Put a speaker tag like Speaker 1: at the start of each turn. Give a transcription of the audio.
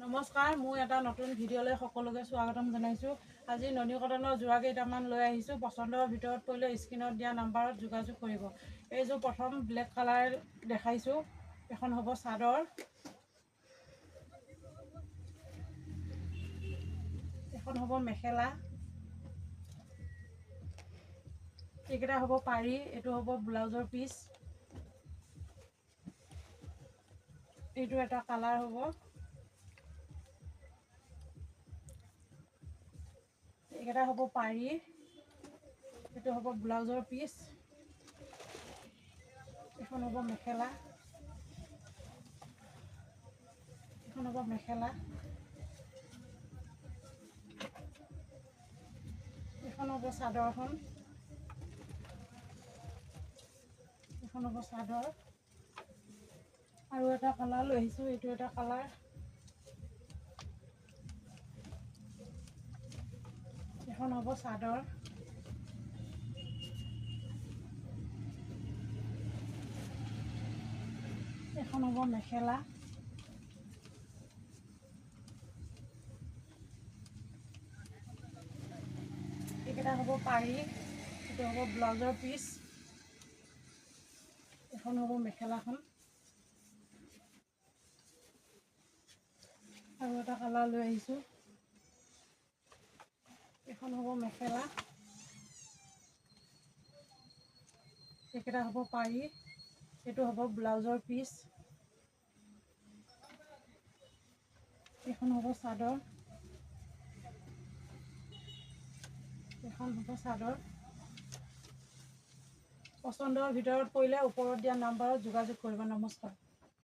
Speaker 1: নমস্কাৰ, মোৰ এটা নতুন ভিডিঅ'লৈ সকলোকে স্বাগতম জনাইছোঁ। আজি ননী কটনৰ যোৰা কেইটামান লৈ আহিছোঁ। পচন্দৰ ভিতৰত পৰিলে স্ক্ৰীনত দিয়া নাম্বাৰত যোগাযোগ কৰিব। এইযোৰ প্ৰথম ব্লেক কালাৰ দেখাইছোঁ। এখন হ'ব চাদৰ, এখন হ'ব মেখেলা, এইকেইটা হ'ব পাৰি, এইটো হ'ব ব্লাউজৰ পিচ, এইটো এটা কালাৰ হ'ব, এইকেইটা হ'ব পাৰি, এইটো হ'ব ব্লাউজৰ পিচ, এখন হ'ব মেখেলা, এখন হ'ব মেখেলা, এখন হ'ব চাদৰখন, এখন হ'ব চাদৰ, আৰু এটা কালাৰ লৈ আহিছোঁ, এইটো এটা কালাৰ, এখন হ'ব চাদৰ, এখন হ'ব মেখেলা, এইকেইটা হ'ব পাৰি, এইটো হ'ব ব্লাউজৰ পিচ, এখন হ'ব মেখেলাখন, আৰু এটা কালাৰ লৈ আহিছোঁ, এখন হ'ব মেখেলা, এইকেইটা হ'ব পাৰি, এইটো হ'ব ব্লাউজৰ পিচ, এইখন হ'ব চাদৰ, এখন হ'ব চাদৰ। পচন্দৰ ভিতৰত পৰিলে ওপৰত দিয়া নাম্বাৰত যোগাযোগ কৰিব। নমস্কাৰ।